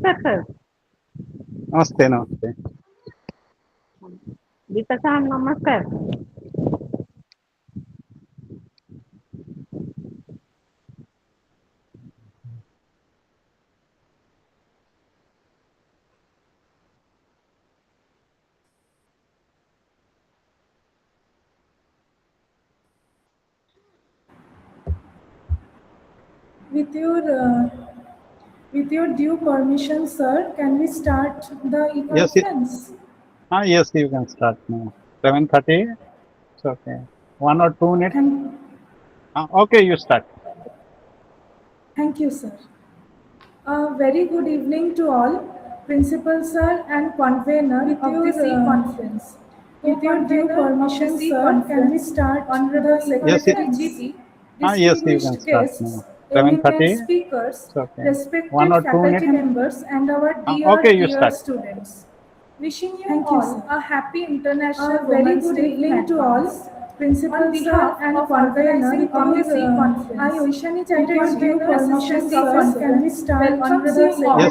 नमस्कार सर. नमस्ते नमस्ते. गीता साहब नमस्कार. With your due permission, sir, can we start the e-conference? Yes, you can start now. 7:30. It's okay. 1 or 2 minutes. Okay, you start. Thank you, sir. A very good evening to all, Principal Sir and Convener of this e-conference. With your due permission, sir, can we start the Secretary GT, Yes, you can distinguished start guests, now. eminent 7:30. speakers, It's okay. respected 1 or 2 faculty minutes. members, and our Okay, you dear start. students. Wishing you all a happy International Women's Day evening to all. Principal Sir and Convener of this e-conference. I Oishani Chatterjee, Assistant Professor, can we start the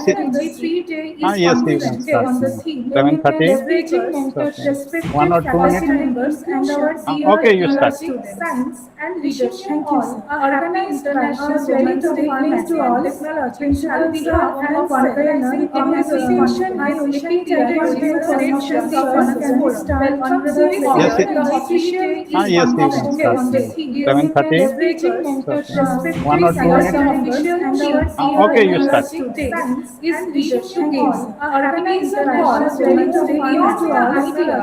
Secretary 3-day Yes, you can e-conference start on the now. theme 7:30. Leveraging Okay. Respected 1 or 2 faculty minutes. members and our Okay, you dear start. students. Science and leadership. Thank you, sir. Organized International Women's Day evening to all. Principal Sir and Convener of this association I Oishani Chatterjee, Assistant Professor, can we start Yes, the official yes, you can start on the now. theme 7:30. Leveraging Okay. Mentorship. 1 or 2 minutes. And our Okay, you start. students is leadership games. Organized International Women's Day evening to all.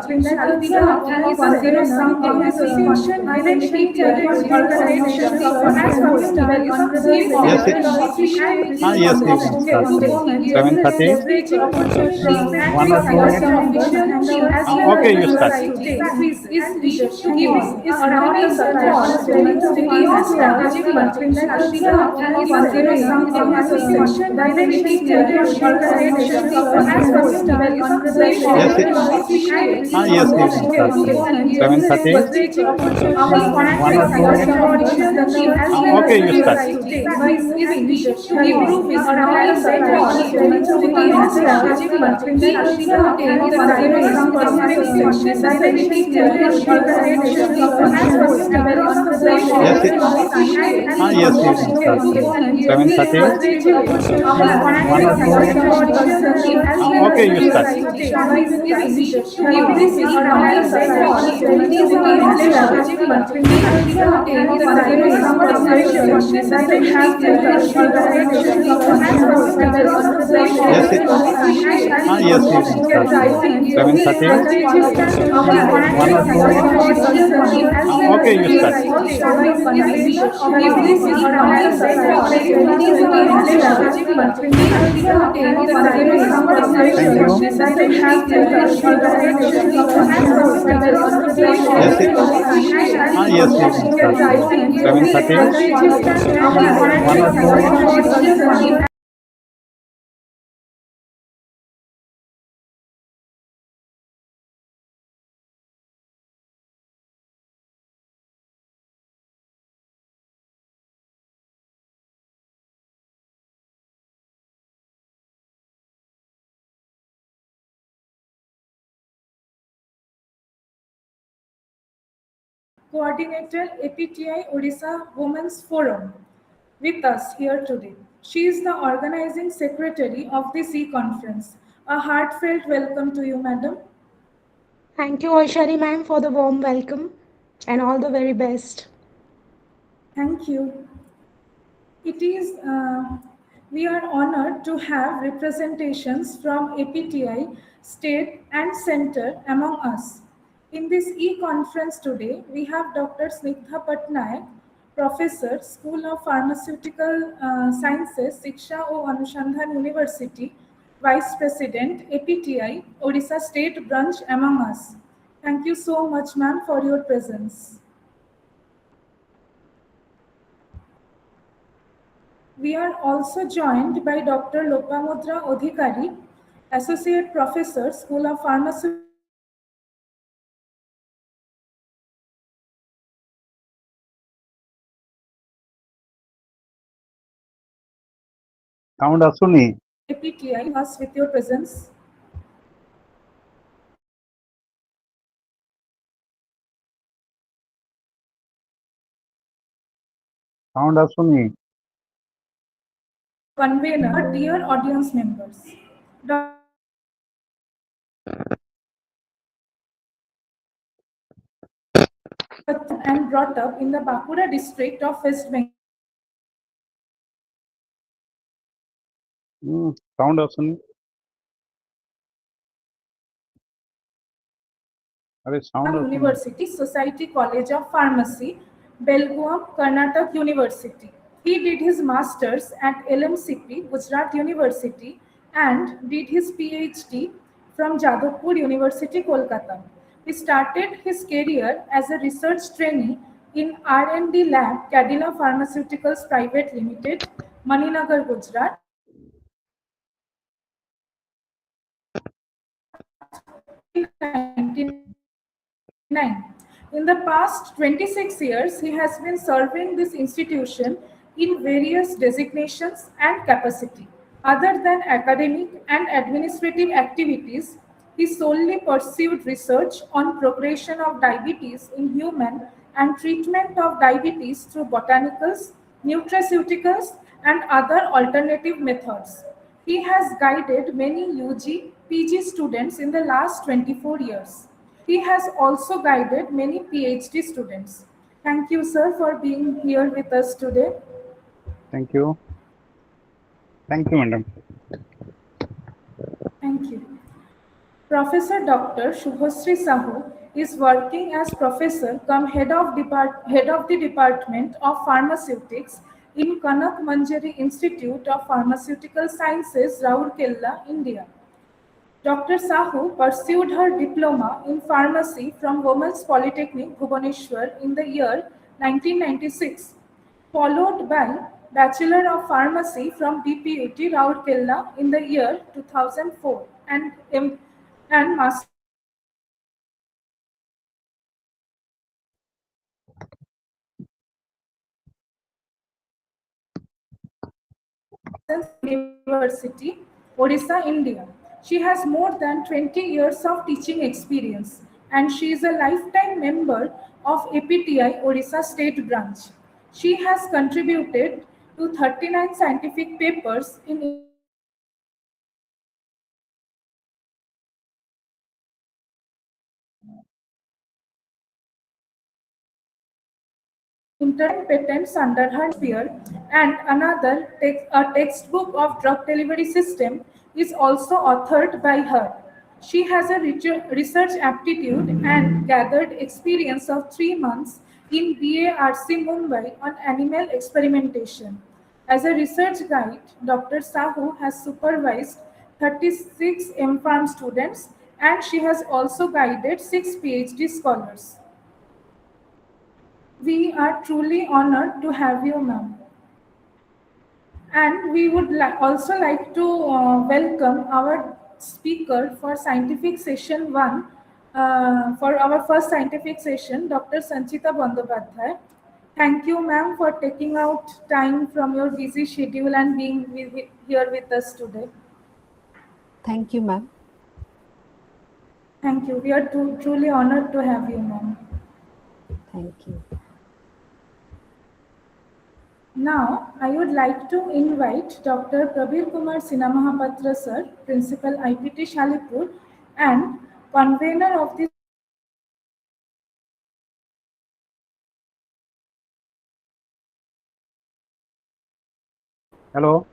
Principal Sir and Convener of this association I Oishani Chatterjee, Assistant Professor, can we start Yes, yes, you can start on the now. theme 7:30. leveraging mentorship 1 or 2 minutes. Okay, you start. quiz is leadership games is organized across Women's Day strategic principles and consideration of association direction organization Yes, you can start now. 7:30. 1 or 2 minutes. Okay, you start. Yes, you can start now. 7:30. 1 or 2 minutes. Okay, you start. Yes, you can start now. 7:30. 1 or 2 minutes. Okay, you start. Yes, you can start now. 7:30. 1 or 2 minutes. Coordinator APTI Odisha Women's Forum with us here today. She is the organizing secretary of this e-conference. A heartfelt welcome to you, madam. Thank you, Oishari ma'am, for the warm welcome and all the very best. Thank you. We are honored to have representations from APTI, state and center among us. In this e-conference today, we have Dr. Snigdha Patnaik, Professor, School of Pharmaceutical Sciences, Shiksha O Anushandhan University, Vice President, APTI, Odisha State Branch among us. Thank you so much, ma'am, for your presence. We are also joined by Dr. Lopamudra Odhikari, Associate Professor, School of Pharmacy. Sound asuni. APTI us with your presence. Sound asuni. Convener, dear audience members. And brought up in the Bankura district of West Bengal. Sound asuni. अरे sound asuni. University, Society College of Pharmacy, Belgaum, Karnataka University. He did his masters at LMCP, Gujarat University, and did his PhD from Jadavpur University, Kolkata. He started his career as a research trainee in R&D lab, Cadila Pharmaceuticals Private Limited, Maninagar, Gujarat. In the past 26 years, he has been serving this institution in various designations and capacity. Other than academic and administrative activities, he solely pursued research on progression of diabetes in human and treatment of diabetes through botanicals, nutraceuticals, and other alternative methods. He has guided many UG, PG students in the last 24 years. He has also guided many PhD students. Thank you, sir, for being here with us today. Thank you. Thank you, madam. Thank you. Professor Dr. Shubhasri Sahu is working as professor cum head of the Department of Pharmaceutics in Kanak Manjari Institute of Pharmaceutical Sciences, Raurkela, India. Dr. Sahu pursued her diploma in pharmacy from Women's Polytechnic, Bhubaneswar in the year 1996, followed by Bachelor of Pharmacy from DPUT, Raurkela in the year 2004 and Master University, Odisha, India. She has more than 20 years of teaching experience and she is a lifetime member of APTI Odisha State Branch. She has contributed to 39 scientific papers in patents under her sphere, and a textbook of drug delivery system, is also authored by her. She has a research aptitude and gathered experience of 3 months in BARC Mumbai on animal experimentation. As a research guide, Dr. Sahu has supervised 36 MPharm students and she has also guided 6 PhD scholars. We are truly honored to have you, ma'am. And we would also like to welcome our speaker for scientific session 1, for our first scientific session, Dr. Sanchita Bandyopadhyay. Thank you, ma'am, for taking out time from your busy schedule and being here with us today. Thank you, ma'am. Thank you. We are truly honored to have you, ma'am. Thank you. Now, I would like to invite Dr. Prabir Kumar Sinamahapatra sir, Principal IPT Salipur and convener of the Hello.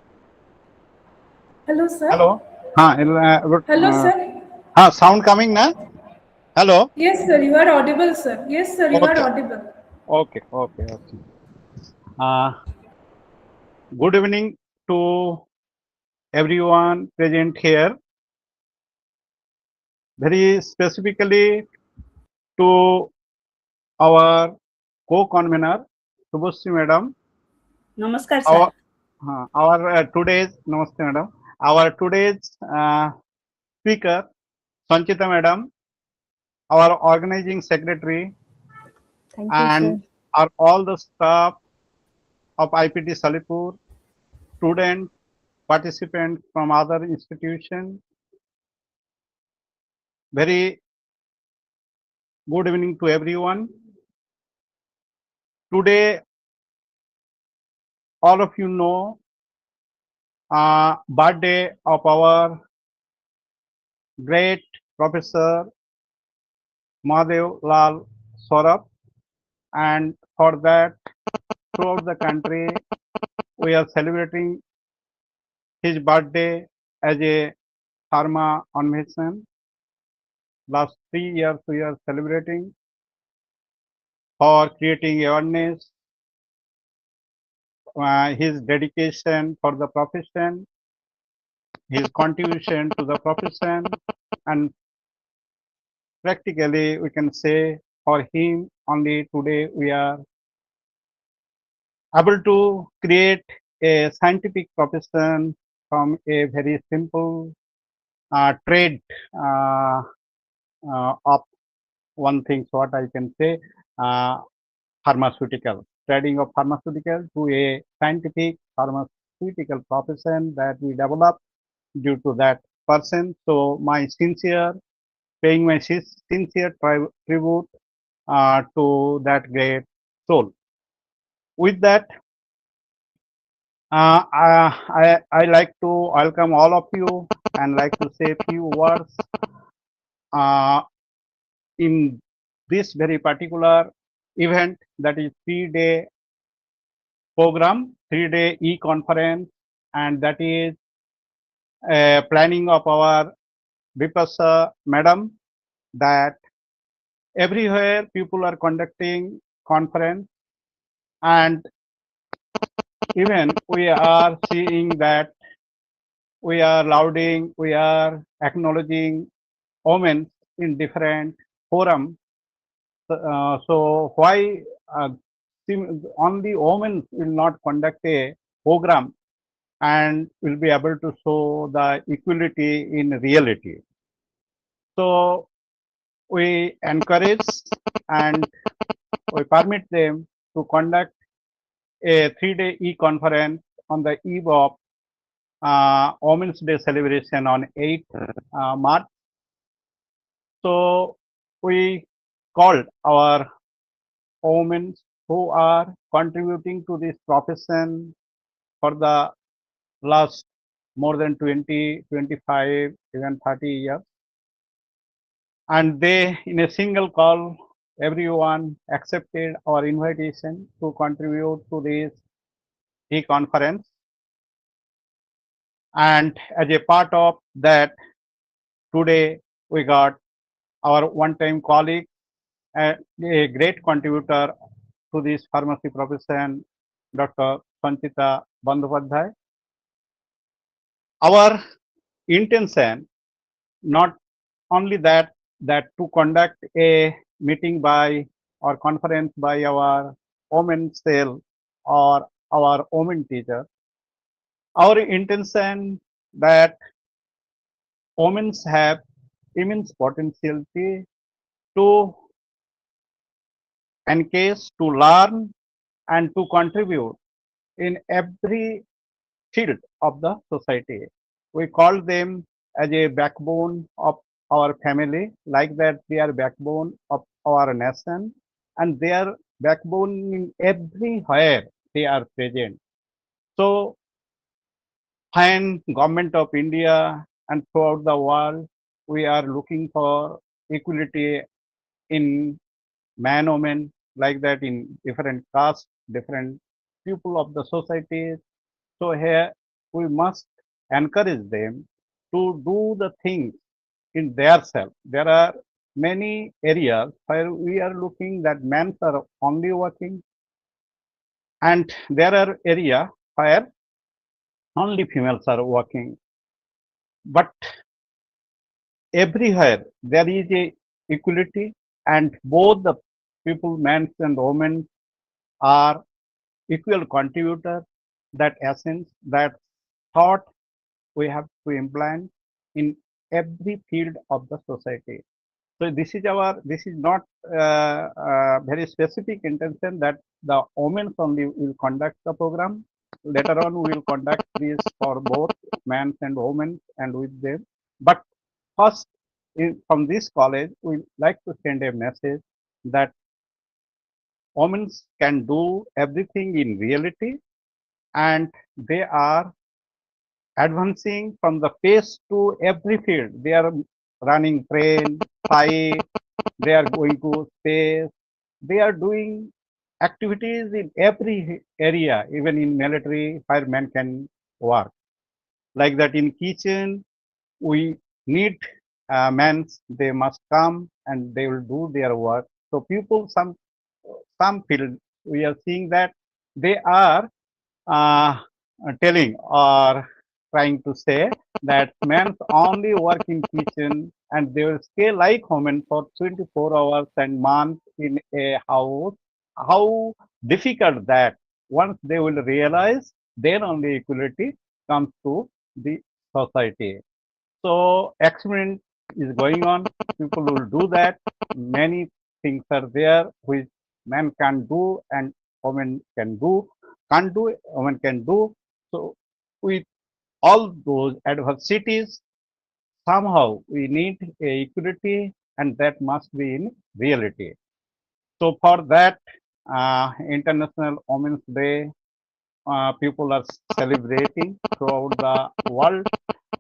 Hello, sir. Hello. Hello, sir. Sound coming na? Hello. Yes, sir. You are audible, sir. Yes, sir. You are audible. Okay. Good evening to everyone present here. Very specifically to our co-convener, Subhasri Madam. Namaskar, sir. Our today's Namaste Madam. Our today's speaker, Sanchita Madam, our organizing secretary, Thank you, and sir. all the staff of IPT Salipur, students, participants from other institutions. Very good evening to everyone. Today, all of you know, birthday of our great Professor Mahadev Lal Saurabh, and for that, throughout the country, we are celebrating his birthday as a pharma convention. Last 3 years, we are celebrating for creating awareness, his dedication for the profession, his contribution to the profession, and practically we can say for him only today we are able to create a scientific profession from a very simple trade of one thing, what I can say, uh, pharmaceutical, trading of pharmaceutical to a scientific pharmaceutical profession that we develop due to that person. So my sincere, paying my sincere tribute to that great soul. With that, I like to welcome all of you and like to say a few words uh, in this very particular event, that is 3-day program, 3-day e-conference, and that is planning of our Vipasa madam, that everywhere people are conducting conference, and even we are seeing that we are lauding, we are acknowledging women in different forums. So why only women will not conduct a program and will be able to show the equality in reality? So we encourage and we permit them to conduct a 3-day e-conference on the eve of Women's Day celebration on 8th March. So we called our women who are contributing to this profession for the last more than 20, 25, even 30 years. And they, in a single call, everyone accepted our invitation to contribute to this e-conference. And as a part of that, today we got our one-time colleague, a great contributor to this pharmacy profession, Dr. Sanchita Bandyopadhyay. Our intention, not only that to conduct a meeting by or conference by our women cell or our women teacher. Our intention that women have immense potentiality to engage, to learn, and to contribute in every field of the society. We call them as a backbone of our family, like that they are backbone of our nation, and they are backbone in everywhere they are present. So when government of India and throughout the world, we are looking for equality in man, woman, like that in different castes, different people of the society. So here we must encourage them to do the things in their self. There are many areas where we are looking that men are only working, and there are areas where only females are working. But everywhere there is a equality, and both the people, men and women, are equal contributor. That essence, that thought we have to implant in every field of the society. So this is not very specific intention that the women only will conduct the program. later on we will conduct this for both men and women and with them. But first, from this college, we like to send a message that women can do everything in reality, and they are advancing from the pace to every field. They are running train, flight, they are going to space, they are doing activities in every area, even in military, firemen can work. Like that in kitchen, we need men, they must come and they will do their work. So people, some field, we are seeing that they are uh, telling or trying to say that men only work in kitchen and they will stay like women for 24 hours and months in a house. How difficult that once they will realize, then only equality comes to the society. So experiment is going on. People will do that. Many things are there which men can do and women can do. Can't do, women can do. So with all those adversities, somehow we need a equality and that must be in reality. So for that, International Women's Day, people are celebrating throughout the world,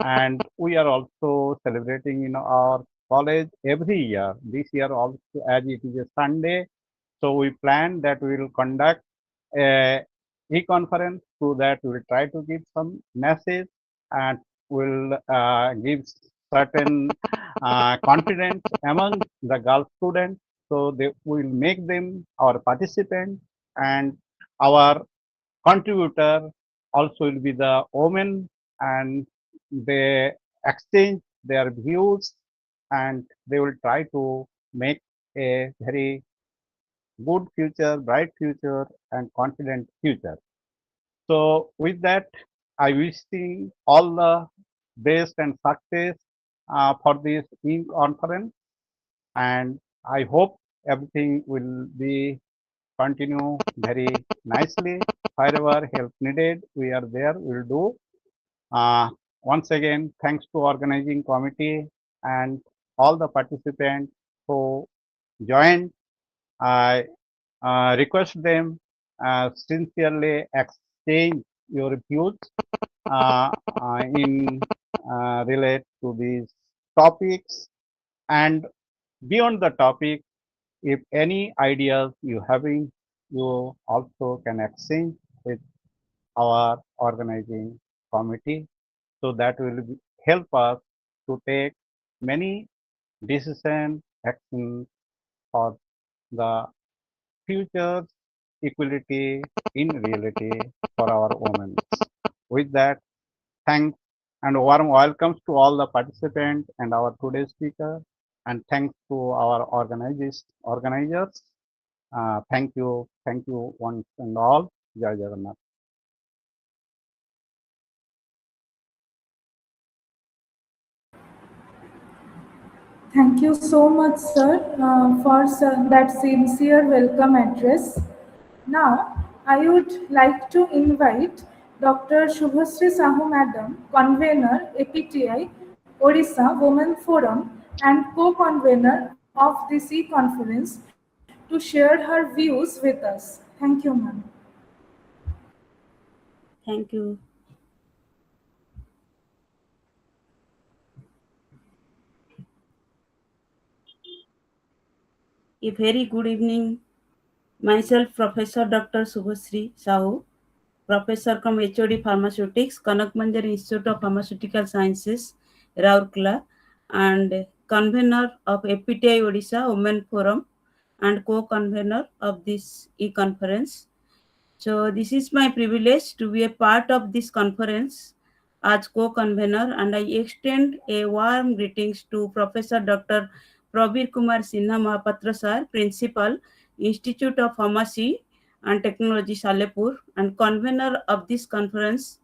and we are also celebrating in our college every year. This year also, as it is a Sunday, so we plan that we will conduct a e-conference. So that we will try to give some message and will give certain confidence among the girl students. So they will make them our participants, and our contributor also will be the women, and they exchange their views and they will try to make a very good future, bright future, and confident future. So with that, I wishing all the best and success for this conference, and I hope everything will be continue very nicely. Wherever help needed, we are there. We'll do. Once again, thanks to organizing committee and all the participants who joined. I request them sincerely exchange your views in relate to these topics, and beyond the topic, if any ideas you having, you also can exchange with our organizing committee. So that will help us to take many decision actions for the future equality in reality for our women. With that, thanks and warm welcomes to all the participants and our today's speaker, and thanks to our organizers. Thank you once and all. Jai Jagannath. Thank you so much, sir, for that sincere welcome address. Now, I would like to invite Dr. Shubhasri Sahu Madam, Convener, APTI, Odisha Women Forum, and co-convener of this e-conference to share her views with us. Thank you, ma'am. Thank you. A very good evening. Myself, Professor Dr. Subhasri Sahu, Professor from HOD Pharmaceutics, Kanak Manjari Institute of Pharmaceutical Sciences, Raurkela, and convener of APTI Odisha Women Forum and co-convener of this e-conference. So this is my privilege to be a part of this conference as co-convener, and I extend a warm greetings to Professor Dr. Prabir Kumar Sinha Mahapatra Sir, Principal, Institute of Pharmacy and Technology Salipur, and convener of this conference.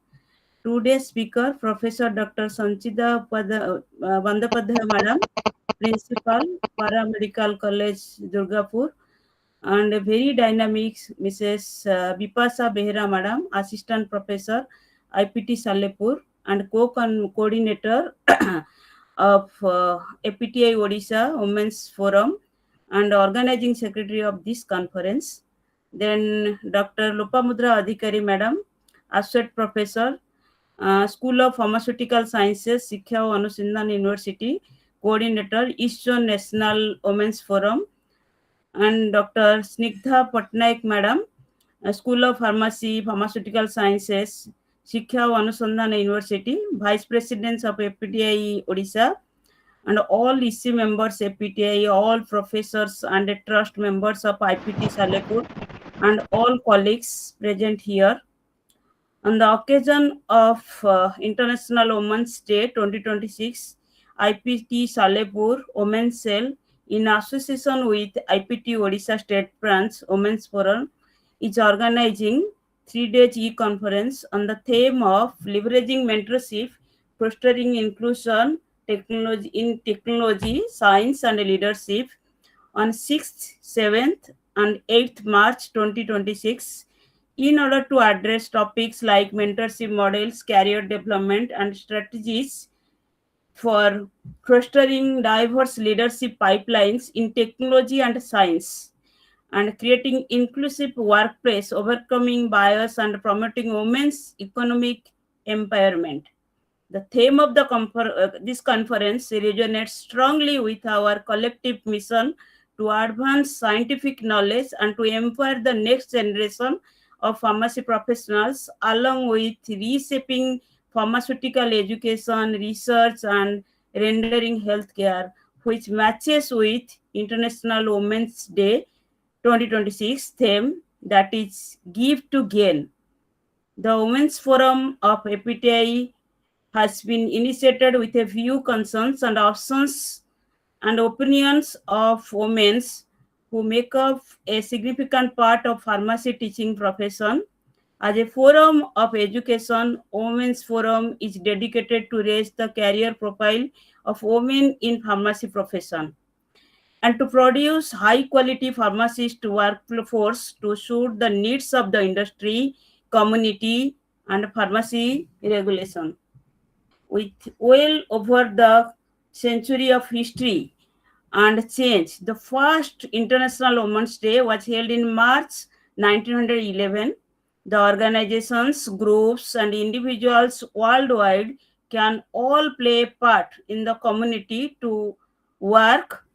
Today's speaker, Professor Dr. Sanchida Bandapadhyay Madam, Principal, Paramedical College, Durgapur, and a very dynamic Mrs. Bipasa Behra Madam, Assistant Professor, IPT Salipur, and co-coordinator of APTI Odisha Women's Forum and organizing secretary of this conference. Then Dr. Lopamudra Adhikari Madam, Associate Professor, School of Pharmaceutical Sciences, Sikha Anusindhan University, Coordinator, East Zone National Women's Forum, and Dr. Snigdha Patnaik Madam, School of Pharmacy, Pharmaceutical Sciences, Sikha Anusandhana University, Vice Presidents of APTI Odisha, and all EC members APTI, all professors and trust members of IPT Salipur, and all colleagues present here. On the occasion of International Women's Day 2026, IPT Salipur Women's Cell, in association with IPT Odisha State Branch Women's Forum, is organizing 3 days e-conference on the theme of leveraging mentorship, fostering inclusion, technology, science, and leadership on 6th, 7th, and 8th March 2026 in order to address topics like mentorship models, career development, and strategies for fostering diverse leadership pipelines in technology and science, and creating inclusive workplace, overcoming bias, and promoting women's economic empowerment. The theme of this conference resonates strongly with our collective mission to advance scientific knowledge and to empower the next generation of pharmacy professionals, along with reshaping pharmaceutical education, research, and rendering healthcare, which matches with International Women's Day 2026 theme, that is Give to Gain. The Women's Forum of APTI has been initiated with a few concerns and options and opinions of women who make up a significant part of pharmacy teaching profession. As a forum of education, Women's Forum is dedicated to raise the career profile of women in pharmacy profession and to produce high quality pharmacist workforce to suit the needs of the industry, community, and pharmacy regulation. With well over the century of history and change, the first International Women's Day was held in March 1911. The organizations, groups, and individuals worldwide can all play a part in the community to work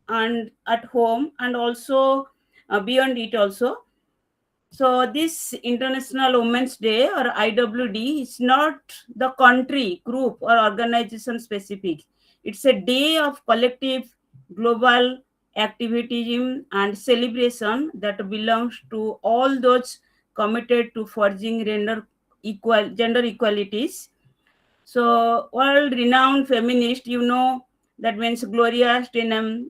and at home and also beyond it also. So this International Women's Day or IWD is not the country, group, or organization specific. It's a day of collective global activism and celebration that belongs to all those committed to forging gender equalities. So world-renowned feminist, that means Gloria Steinem,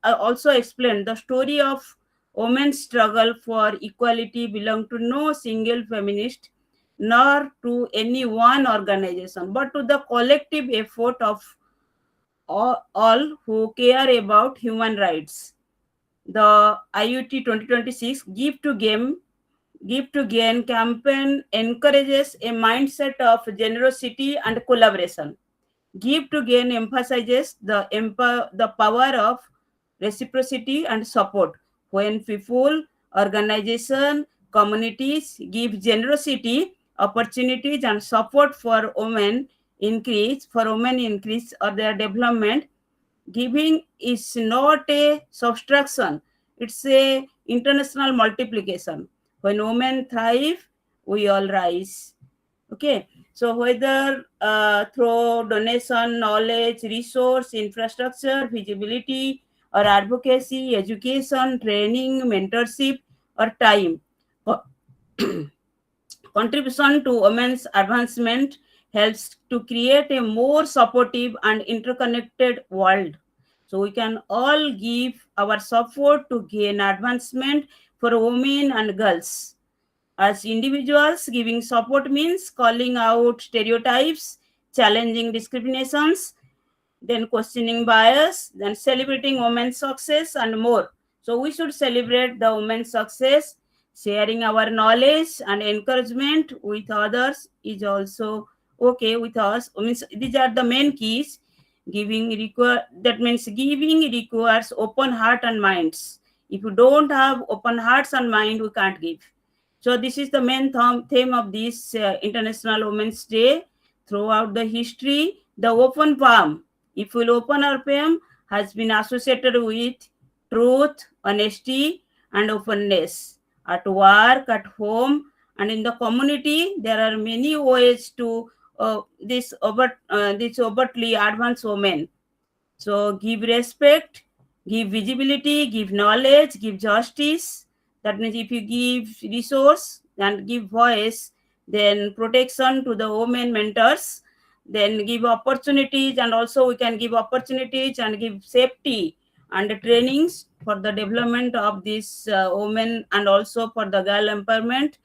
also explained the story of women's struggle for equality belong to no single feminist nor to any one organization, but to the collective effort of all who care about human rights. The IUT 2026 Give to Gain campaign encourages a mindset of generosity and collaboration. Give to Gain emphasizes the power of reciprocity and support. When people, organizations, communities give generosity, opportunities, and support for women increase or their development, giving is not a subtraction, it's a international multiplication. When women thrive, we all rise. Okay, so whether through donation, knowledge, resource, infrastructure, visibility, or advocacy, education, training, mentorship, or time, contribution to women's advancement helps to create a more supportive and interconnected world. So we can all give our support to gain advancement for women and girls. As individuals, giving support means calling out stereotypes, challenging discriminations, then questioning bias, then celebrating women's success, and more. So we should celebrate the women's success. Sharing our knowledge and encouragement with others is also okay with us. Means these are the main keys. That means giving requires open heart and minds. If you don't have open hearts and mind, we can't give. So this is the main theme of this International Women's Day. Throughout the history, the open palm, if we'll open our palm, has been associated with truth, honesty, and openness. At work, at home, and in the community, there are many ways to this overtly advanced women. So give respect, give visibility, give knowledge, give justice. That means if you give resource and give voice, then protection to the women mentors, then give opportunities, and also we can give opportunities and give safety and trainings for the development of this women and also for the girl empowerment.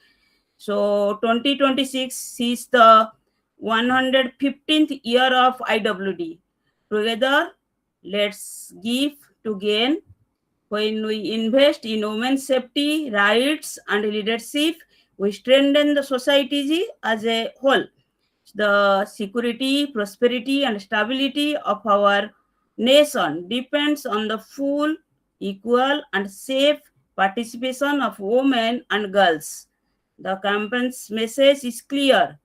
So 2026 is the 115th year of IWD. Together, let's give to gain. When we invest in women's safety, rights, and leadership, we strengthen the society as a whole. The security, prosperity, and stability of our nation depends on the full, equal, and safe participation of women and girls. The campaign's message is clear.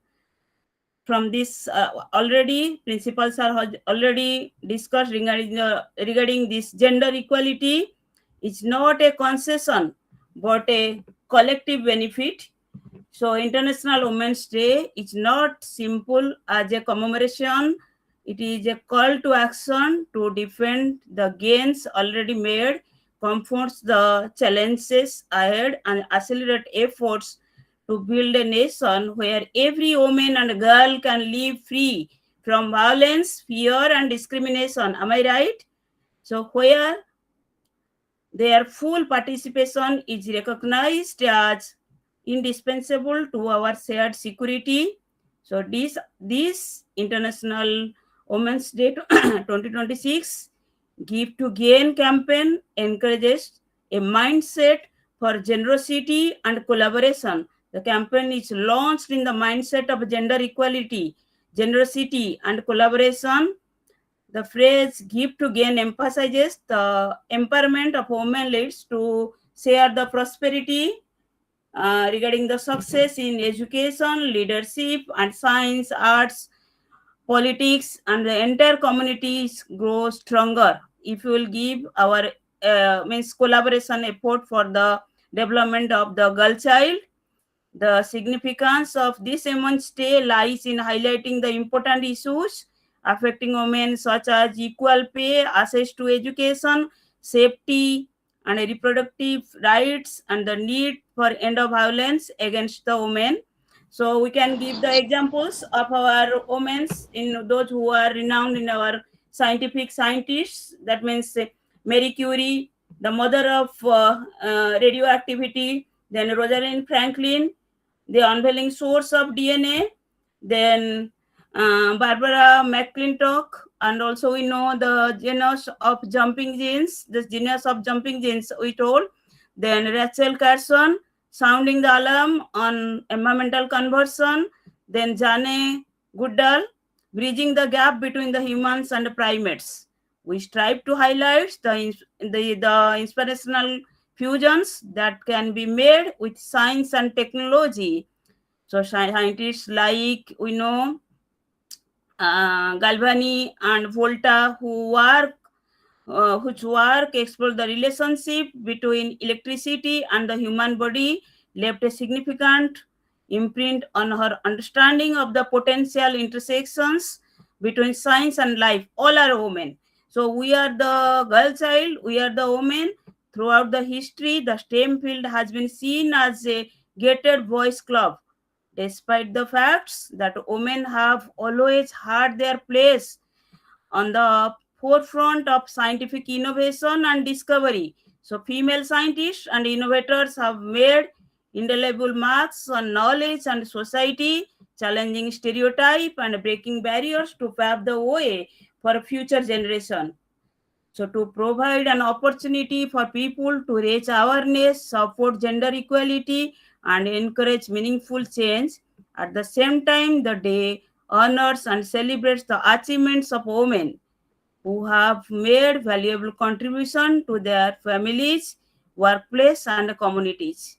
From this, already principals are already discussed regarding this gender equality. It's not a concession, but a collective benefit. So International Women's Day is not simple as a commemoration. It is a call to action to defend the gains already made, confront the challenges ahead, and accelerate efforts to build a nation where every woman and girl can live free from violence, fear, and discrimination. Am I right? So where their full participation is recognized as indispensable to our shared security. So this International Women's Day 2026 Give to Gain campaign encourages a mindset for generosity and collaboration. The campaign is launched in the mindset of gender equality, generosity, and collaboration. The phrase "give to gain" emphasizes the empowerment of women leads to share the prosperity regarding the success in education, leadership, and science, arts, politics, and the entire communities grow stronger if we will give our means collaboration effort for the development of the girl child. The significance of this Women's Day lies in highlighting the important issues affecting women, such as equal pay, access to education, safety, and reproductive rights, and the need for end of violence against the women. So we can give the examples of our women in those who are renowned in our scientific scientists. That means Marie Curie, the mother of radioactivity, then Rosalind Franklin, the unveiling source of DNA, then Barbara McClintock, and also we know the genus of jumping genes, the genus of jumping genes we told, then Rachel Carson, sounding the alarm on environmental conversion, then Jane Goodall, bridging the gap between the humans and the primates. We strive to highlight the inspirational fusions that can be made with science and technology. So scientists like we know Galvani and Volta, whose work explore the relationship between electricity and the human body, left a significant imprint on her understanding of the potential intersections between science and life. All are women. So we are the girl child, we are the women. Throughout the history, the STEM field has been seen as a gated boys club, despite the facts that women have always had their place on the forefront of scientific innovation and discovery. So female scientists and innovators have made indelible marks on knowledge and society, challenging stereotype and breaking barriers to pave the way for future generation. So to provide an opportunity for people to raise awareness, support gender equality, and encourage meaningful change. At the same time, the day honors and celebrates the achievements of women who have made valuable contribution to their families, workplace, and communities.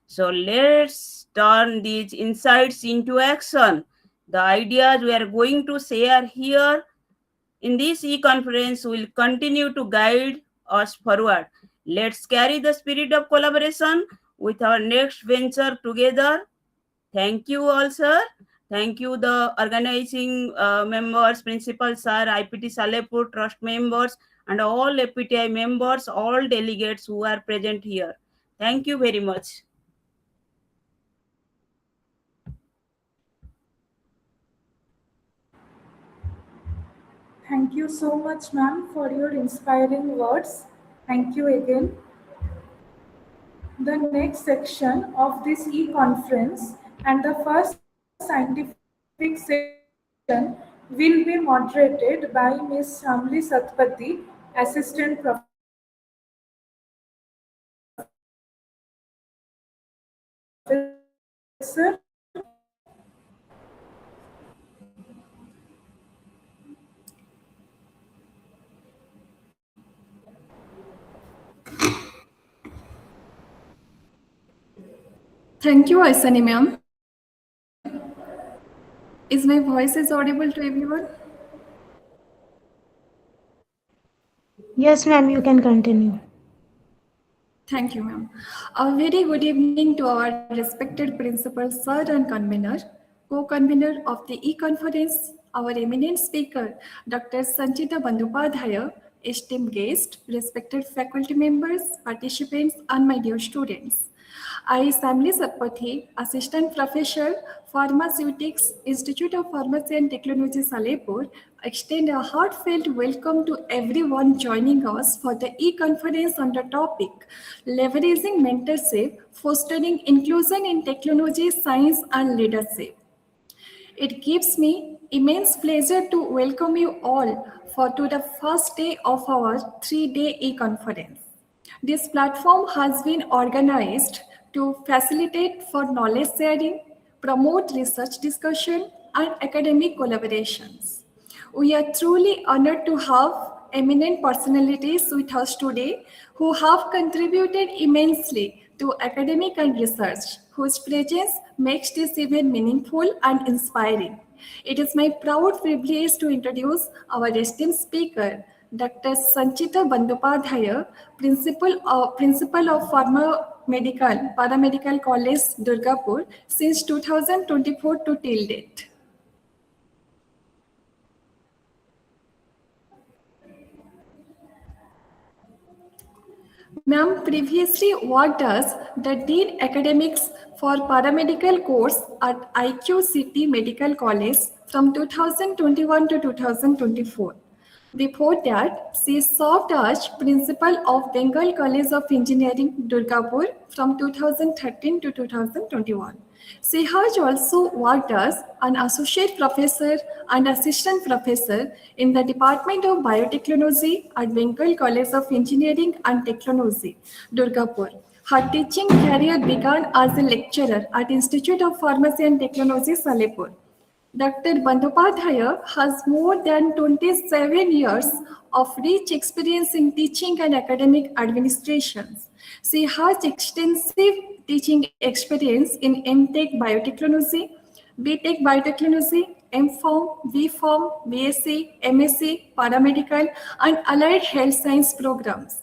So let's turn these insights into action. The ideas we are going to share here in this e-conference will continue to guide us forward. Let's carry the spirit of collaboration with our next venture together. Thank you all, sir. Thank you, the organizing members, principal, sir, IPT Salipur trust members, and all APTI members, all delegates who are present here. Thank you very much. Thank you so much, ma'am, for your inspiring words. Thank you again. The next section of this e-conference and the first scientific session will be moderated by Ms. Shamli Satpathy, Assistant Professor, Department of Biology, Odisha State Branch. Thank you, Aisani ma'am. Is my voice is audible to everyone? Yes, ma'am, you can continue. Thank you, ma'am. A very good evening to our respected principal, sir, and convener, co-convener of the e-conference, our eminent speaker, Dr. Sanchita Bandyopadhyay, esteemed guest, respected faculty members, participants, and my dear students. I, Samli Satpathy, Assistant Professor, Pharmaceutics, Institute of Pharmacy and Technology, Salipur, extend a heartfelt welcome to everyone joining us for the e-conference on the topic, Leveraging Mentorship, Fostering Inclusion in Technology, Science and Leadership. It gives me immense pleasure to welcome you all for to the first day of our 3-day e-conference. This platform has been organized to facilitate for knowledge sharing, promote research discussion, and academic collaborations. We are truly honored to have eminent personalities with us today who have contributed immensely to academic and research, whose presence makes this event meaningful and inspiring. It is my proud privilege to introduce our esteemed speaker, Dr. Sanchita Bandyopadhyay, Principal of Paramedical College, Durgapur, since 2024 to till date. Ma'am previously worked as the Dean Academics for Paramedical course at IQCT Medical College from 2021 to 2024. Before that, she served as Principal of Bengal College of Engineering, Durgapur from 2013 to 2021. She has also worked as an Associate Professor and Assistant Professor in the Department of Biotechnology at Bengal College of Engineering and Technology, Durgapur. Her teaching career began as a lecturer at Institute of Pharmacy and Technology, Salipur. Dr. Bandyopadhyay has more than 27 years of rich experience in teaching and academic administrations. She has extensive teaching experience in MTech Biotechnology, BTech Biotechnology, MPharm, BPharm, BSc, MSc, Paramedical, and Allied Health Science programs.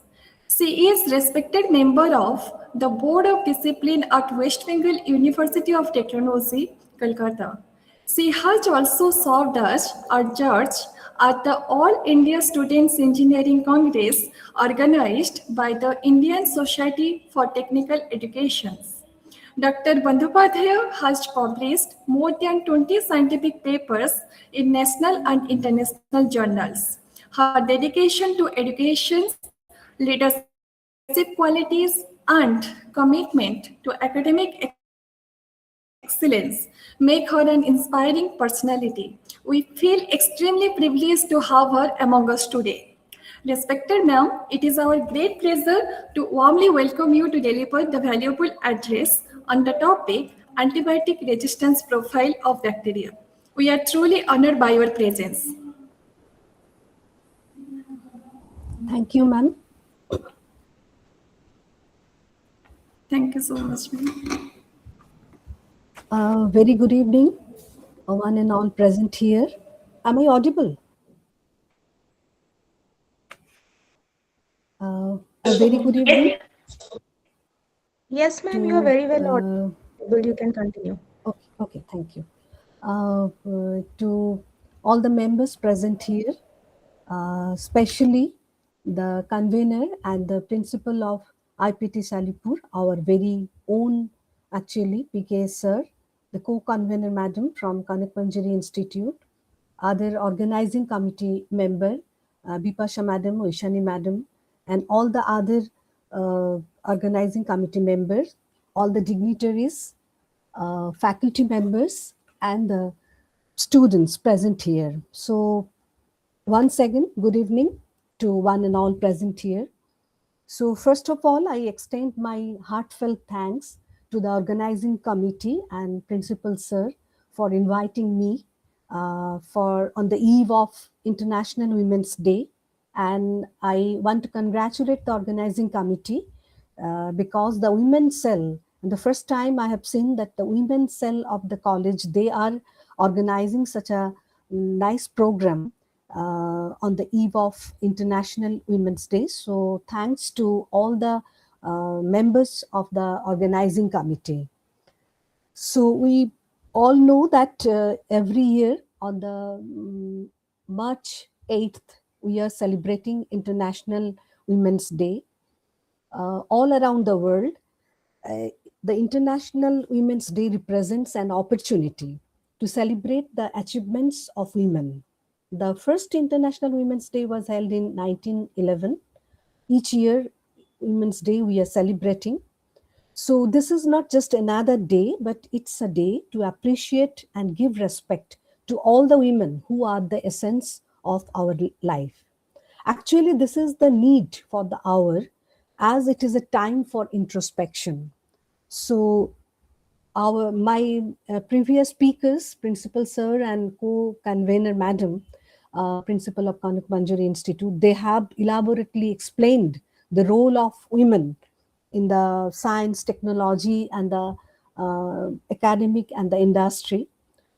She is respected member of the Board of Discipline at West Bengal University of Technology, Kolkata. She has also served as a judge at the All India Students Engineering Congress organized by the Indian Society for Technical Education. Dr. Bandyopadhyay has published more than 20 scientific papers in national and international journals. Her dedication to education, leadership qualities, and commitment to academic excellence make her an inspiring personality. We feel extremely privileged to have her among us today. Dr. Respected ma'am, it is our great pleasure to warmly welcome you to deliver the valuable address on the topic antibiotic resistance profile of bacteria. We are truly honored by your presence. Thank you, ma'am. Thank you so much, ma'am. Very good evening, one and all present here. Am I audible? A very good evening. Yes, ma'am, you are very well audible. You can continue. Okay, thank you. To all the members present here, especially the convener and the principal of IPT Salipur, our very own, actually, PK sir, the co-convener madam from Kanak Manjari Institute, other organizing committee member, Bipasha madam, Oishani madam, and all the other organizing committee members, all the dignitaries, faculty members, and the students present here. So once again, good evening to one and all present here. So first of all, I extend my heartfelt thanks to the organizing committee and principal sir for inviting me for on the eve of International Women's Day. And I want to congratulate the organizing committee because the women's cell, and the first time I have seen that the women's cell of the college, they are organizing such a nice program on the eve of International Women's Day. So thanks to all the members of the organizing committee. So we all know that every year on the March 8th, we are celebrating International Women's Day. All around the world, the International Women's Day represents an opportunity to celebrate the achievements of women. The first International Women's Day was held in 1911. Each year, Women's Day, we are celebrating. So this is not just another day, but it's a day to appreciate and give respect to all the women who are the essence of our life. Actually, this is the need for the hour, as it is a time for introspection. So my previous speakers, Principal Sir and co-convener Madam, Principal of Kanak Manjari Institute, they have elaborately explained the role of women in the science, technology, and the academic and the industry.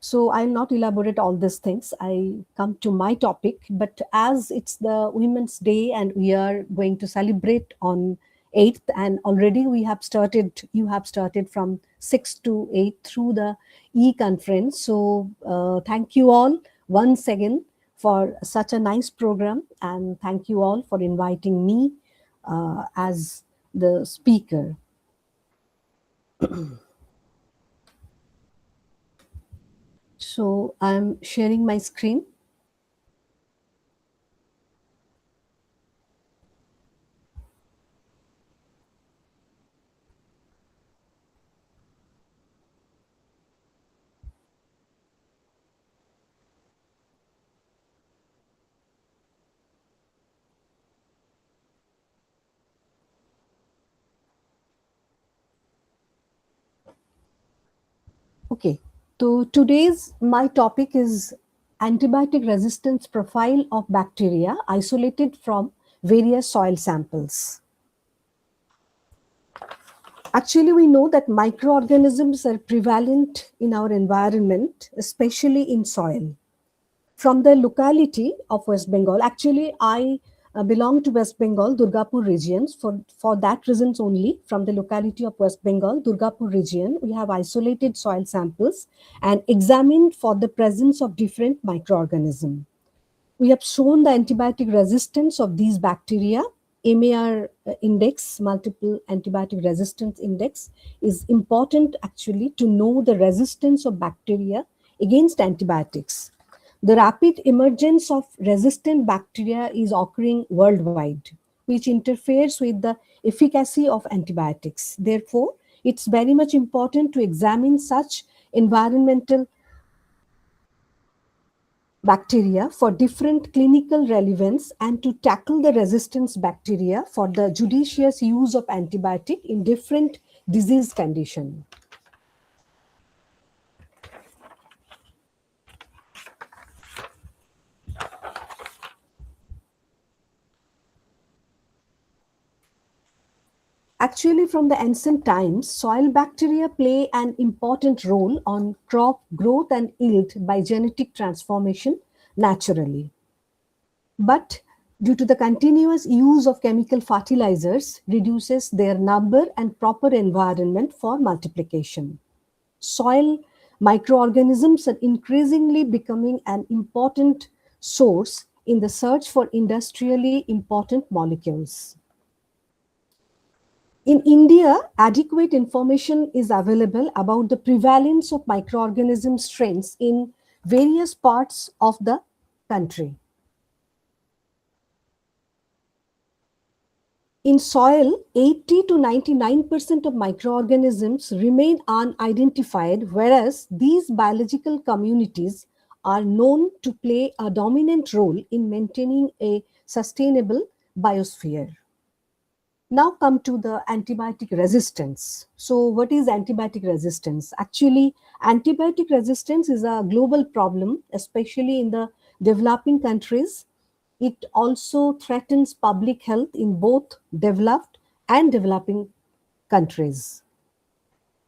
So I'll not elaborate all these things. I come to my topic, but as it's the Women's Day and we are going to celebrate on 8th, and already you have started from 6th to 8th through the e-conference. So thank you all once again for such a nice program, and thank you all for inviting me as the speaker. So I'm sharing my screen. Okay, so today's my topic is antibiotic resistance profile of bacteria isolated from various soil samples. Actually, we know that microorganisms are prevalent in our environment, especially in soil. From the locality of West Bengal, actually I belong to West Bengal, Durgapur regions. For that reasons only, from the locality of West Bengal, Durgapur region, we have isolated soil samples and examined for the presence of different microorganisms. We have shown the antibiotic resistance of these bacteria. MAR index, multiple antibiotic resistance index, is important actually to know the resistance of bacteria against antibiotics. The rapid emergence of resistant bacteria is occurring worldwide, which interferes with the efficacy of antibiotics. Therefore, it's very much important to examine such environmental bacteria for different clinical relevance and to tackle the resistance bacteria for the judicious use of antibiotic in different disease condition. Actually, from the ancient times, soil bacteria play an important role on crop growth and yield by genetic transformation naturally. But due to the continuous use of chemical fertilizers, reduces their number and proper environment for multiplication. Soil microorganisms are increasingly becoming an important source in the search for industrially important molecules. In India, adequate information is available about the prevalence of microorganism strains in various parts of the country. In soil, 80 to 99% of microorganisms remain unidentified, whereas these biological communities are known to play a dominant role in maintaining a sustainable biosphere. Now come to the antibiotic resistance. So what is antibiotic resistance? Actually, antibiotic resistance is a global problem, especially in the developing countries. It also threatens public health in both developed and developing countries.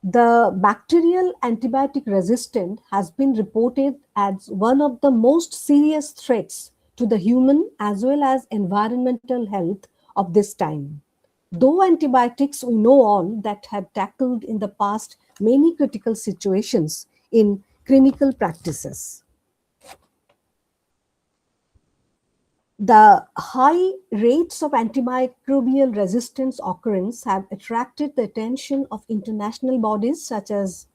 The bacterial antibiotic resistance has been reported as one of the most serious threats to the human as well as environmental health of this time. Though antibiotics, we know all that have tackled in the past many critical situations in clinical practices. The high rates of antimicrobial resistance occurrence have attracted the attention of international bodies such as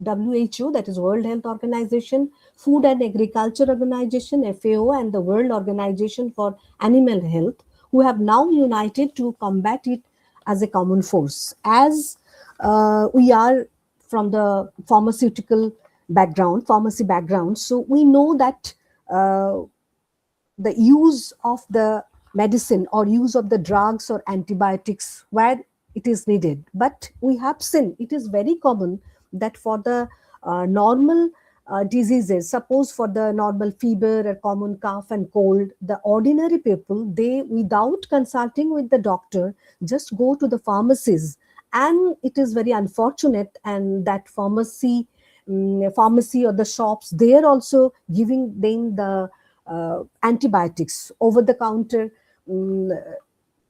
WHO, that is World Health Organization, Food and Agriculture Organization, FAO, and the World Organization for Animal Health, who have now united to combat it as a common force. As we are from the pharmaceutical background, pharmacy background, so we know that the use of the medicine or use of the drugs or antibiotics where it is needed. But we have seen it is very common that for the normal diseases, suppose for the normal fever or common cough and cold, the ordinary people, they without consulting with the doctor just go to the pharmacies, and it is very unfortunate, and that pharmacy or the shops, they are also giving them the antibiotics, over the counter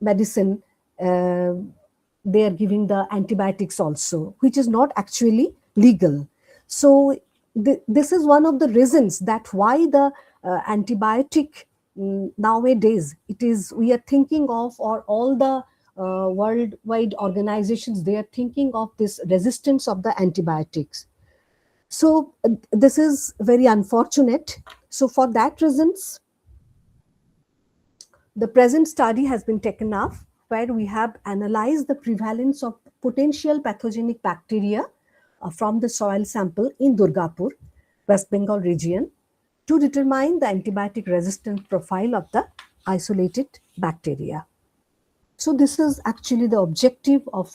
medicine, they are giving the antibiotics also, which is not actually legal. So this is one of the reasons that why the antibiotic nowadays, it is, we are thinking of, or all the worldwide organizations, they are thinking of this resistance of the antibiotics. So this is very unfortunate. So for that reasons, the present study has been taken up where we have analyzed the prevalence of potential pathogenic bacteria from the soil sample in Durgapur, West Bengal region, to determine the antibiotic resistant profile of the isolated bacteria. So this is actually the objective of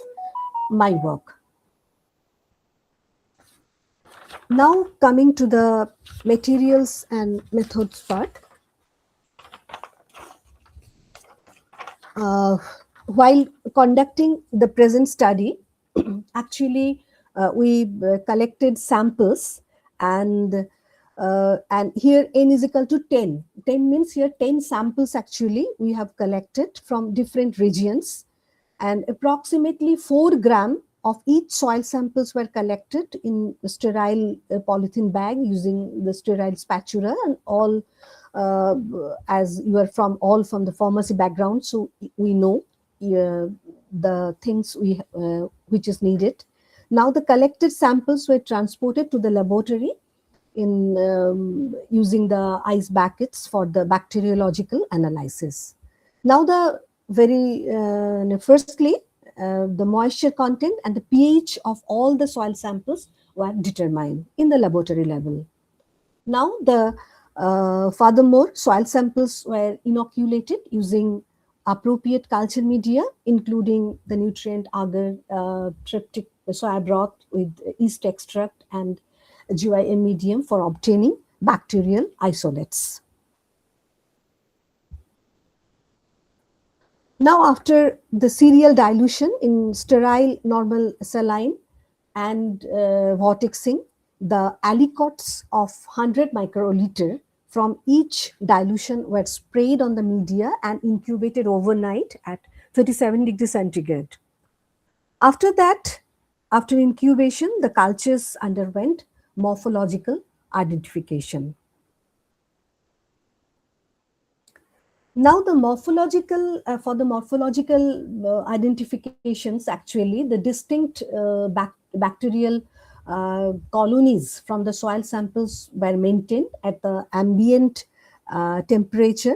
my work. Now coming to the materials and methods part. While conducting the present study, actually we collected samples, and here n is equal to 10. 10 means here 10 samples actually we have collected from different regions, and approximately 4 gram of each soil samples were collected in a sterile polythene bag using the sterile spatula, and all as you are all from the pharmacy background, so we know the things which is needed. Now the collected samples were transported to the laboratory in using the ice buckets for the bacteriological analysis. Now the very firstly, the moisture content and the pH of all the soil samples were determined in the laboratory level. Now the Furthermore, soil samples were inoculated using appropriate culture media, including the nutrient agar, tryptic soya broth with yeast extract and GYM medium for obtaining bacterial isolates. Now, after the serial dilution in sterile normal saline and vortexing, the aliquots of 100 microliter from each dilution were sprayed on the media and incubated overnight at 37 degrees centigrade. After that, after incubation, the cultures underwent morphological identification. Now the morphological, for the morphological identifications, actually the distinct bacterial colonies from the soil samples were maintained at the ambient temperature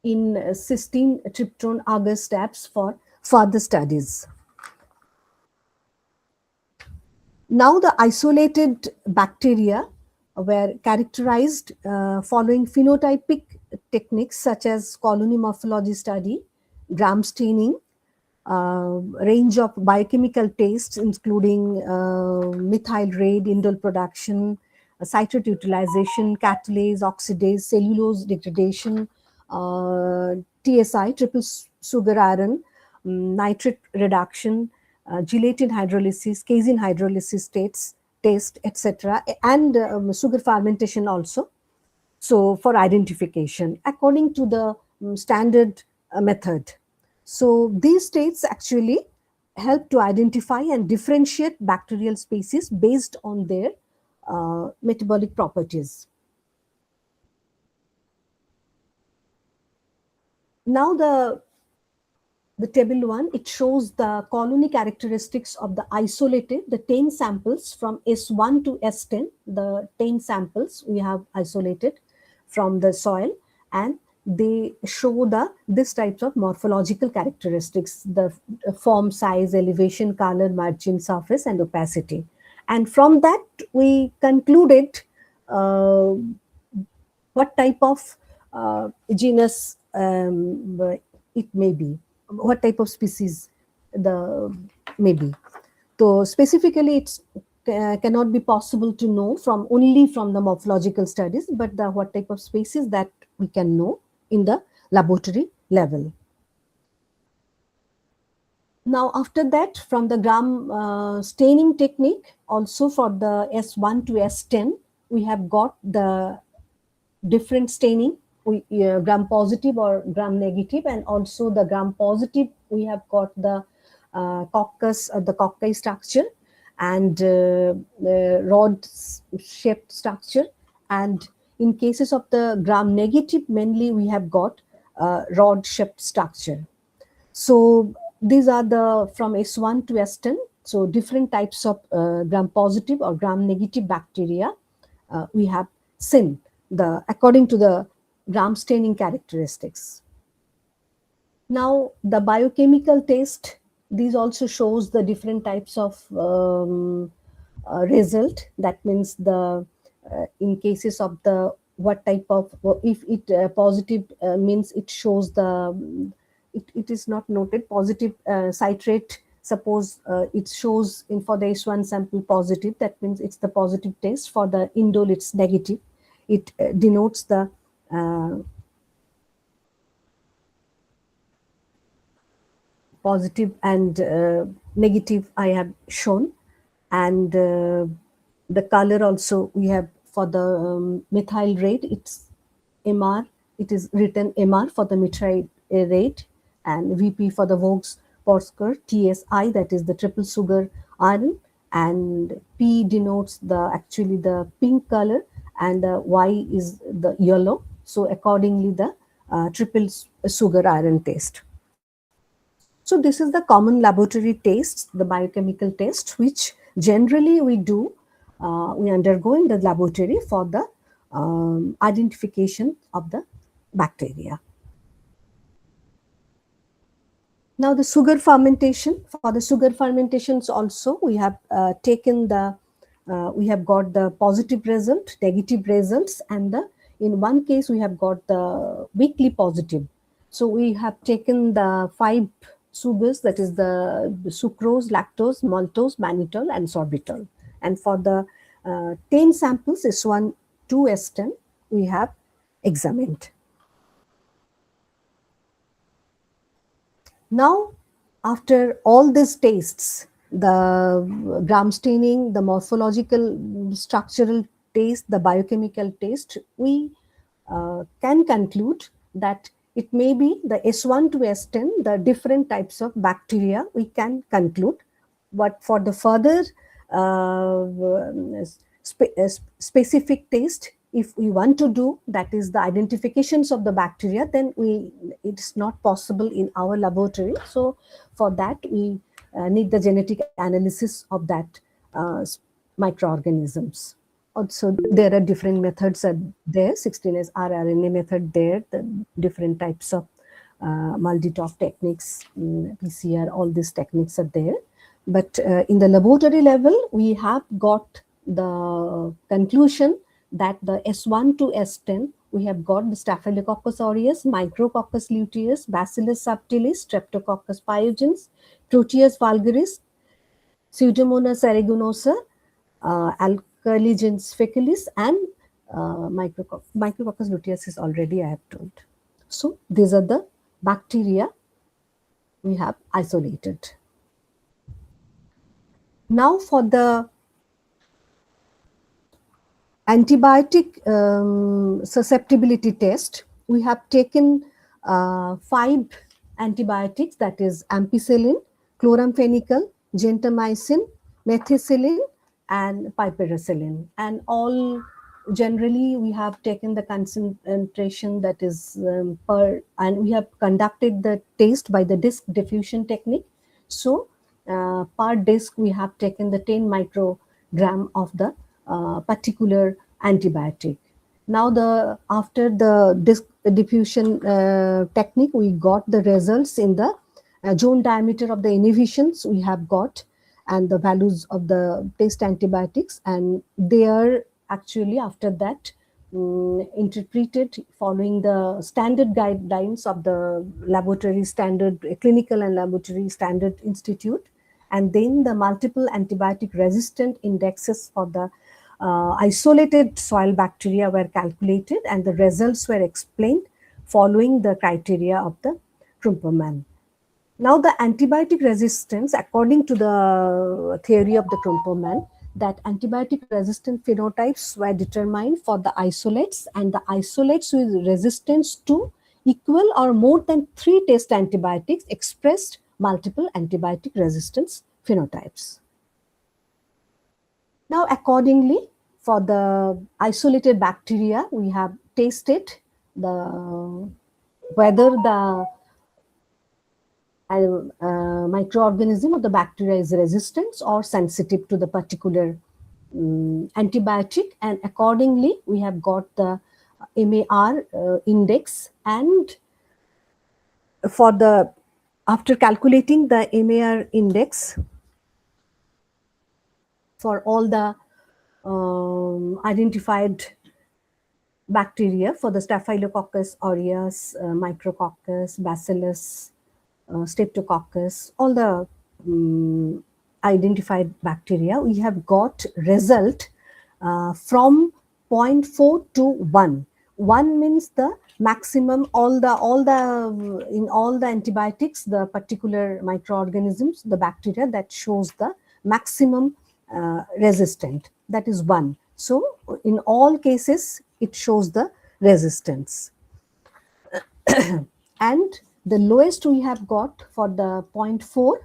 in cysteine tryptone agar stabs for further studies. Now the isolated bacteria were characterized following phenotypic techniques such as colony morphology study, gram staining, range of biochemical tests including methyl red, indole production, citrate utilization, catalase, oxidase, cellulose degradation, TSI, triple sugar iron, nitrate reduction, gelatin hydrolysis, casein hydrolysis test, etc., and sugar fermentation also. So for identification according to the standard method. So these states actually help to identify and differentiate bacterial species based on their metabolic properties. Now the table 1, it shows the colony characteristics of the isolated, the 10 samples from S1 to S10, the 10 samples we have isolated from the soil, and they show this types of morphological characteristics, the form, size, elevation, color, margin, surface, and opacity. And from that, we concluded what type of genus it may be, what type of species the may be. So specifically, it's cannot be possible to know from only from the morphological studies, but the what type of species that we can know in the laboratory level. Now, after that, from the gram staining technique, also for the S1 to S10, we have got the different staining, gram positive or gram negative, and also the gram positive, we have got the coccus or the cocci structure and rod shaped structure. And in cases of the gram negative, mainly we have got rod shaped structure. So these are the from S1 to S10. So different types of gram positive or gram negative bacteria we have seen according to the gram staining characteristics. Now the biochemical test, these also shows the different types of result. That means the in cases of the what type of, if it positive means it shows the it is not noted positive citrate. Suppose it shows in for the S1 sample positive, that means it's the positive test. For the indole, it's negative. It denotes the positive and negative I have shown. And the color also we have for the methyl red, it's MR, it is written MR for the methyl red, and VP for the Vox Porsker, TSI, that is the triple sugar iron, and P denotes actually the pink color, and Y is the yellow. So accordingly the triple sugar iron test. So this is the common laboratory tests, the biochemical test, which generally we do, we undergo in the laboratory for the identification of the bacteria. Now the sugar fermentation. For the sugar fermentations also, we have taken the we have got the positive result, negative results, and in one case we have got the weakly positive. So we have taken the 5 sugars, that is the sucrose, lactose, maltose, mannitol, and sorbitol. And for the 10 samples, S1 to S10, we have examined. Now, after all these tastes, the gram staining, the morphological, structural taste, the biochemical taste, we can conclude that it may be the S1 to S10, the different types of bacteria we can conclude. But for the further specific taste, if we want to do, that is the identifications of the bacteria, then it's not possible in our laboratory. So for that, we need the genetic analysis of that microorganisms. Also, there are different methods are there, 16S rRNA method there, the different types of multi-top techniques, PCR, all these techniques are there. But in the laboratory level, we have got the conclusion that the S1 to S10, we have got the Staphylococcus aureus, Micrococcus luteus, Bacillus subtilis, Streptococcus pyogenes, Proteus vulgaris, Pseudomonas aeruginosa, Alcaligens faecalis, and Micrococcus luteus is already I have told. So these are the bacteria we have isolated. Now for the antibiotic susceptibility test, we have taken 5 antibiotics, that is ampicillin, chloramphenicol, gentamicin, methicillin, and piperacillin. And all generally we have taken the concentration that is per, and we have conducted the test by the disc diffusion technique. So per disc we have taken the 10 microgram of the particular antibiotic. Now after the disc diffusion technique, we got the results in the zone diameter of the inhibitions we have got, and the values of the test antibiotics, and they are actually after that interpreted following the standard guidelines of the laboratory standard, clinical and laboratory standard institute. And then the multiple antibiotic resistant indexes for the isolated soil bacteria were calculated, and the results were explained following the criteria of the Krumperman. Now the antibiotic resistance, according to the theory of the Krumperman, that antibiotic resistant phenotypes were determined for the isolates, and the isolates with resistance to equal or more than 3 test antibiotics expressed multiple antibiotic resistance phenotypes. Now, accordingly, for the isolated bacteria, we have tested whether the microorganism or the bacteria is resistant or sensitive to the particular antibiotic, and accordingly, we have got the MAR index, and for the after calculating the MAR index for all the identified bacteria, for the Staphylococcus aureus, Micrococcus, Bacillus, Streptococcus, all the identified bacteria, we have got result from 0.4 to 1. 1 means the maximum, in all the antibiotics, the particular microorganisms, the bacteria that shows the maximum resistant, that is 1. So in all cases, it shows the resistance. And the lowest we have got for the 0.4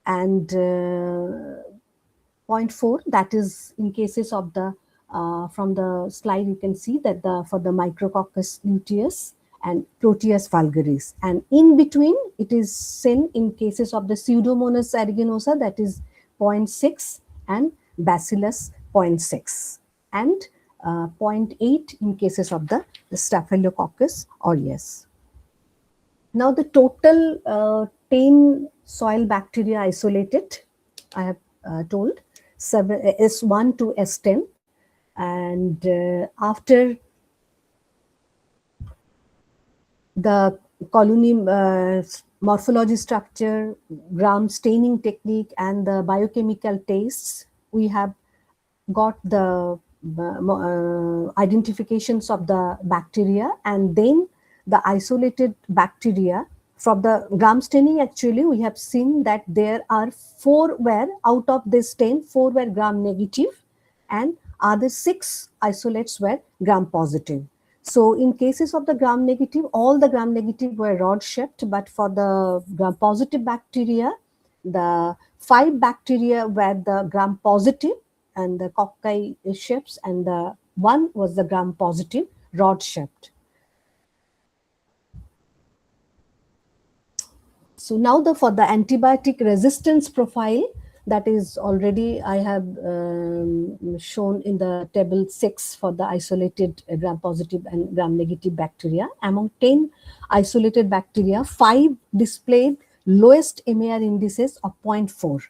and 0.4, that is in cases of the from the slide you can see that for the Micrococcus luteus and Proteus vulgaris, and in between it is same in cases of the Pseudomonas aeruginosa, that is 0.6, and Bacillus 0.6, and 0.8 in cases of the Staphylococcus aureus. Now the total 10 soil bacteria isolated, I have told S1 to S10. And after the colony morphology structure, gram staining technique, and the biochemical tastes, we have got the identifications of the bacteria, and then the isolated bacteria from the gram staining. Actually, we have seen that there are 4 were out of this 10, 4 were gram negative, and other 6 isolates were gram positive. So in cases of the gram negative, all the gram negative were rod shaped, but for the gram positive bacteria, the 5 bacteria were the gram positive and the cocci shapes, and the 1 was the gram positive rod shaped. So now for the antibiotic resistance profile, that is already I have shown in the table 6 for the isolated gram positive and gram negative bacteria. Among 10 isolated bacteria, 5 displayed lowest MAR indices of 0.4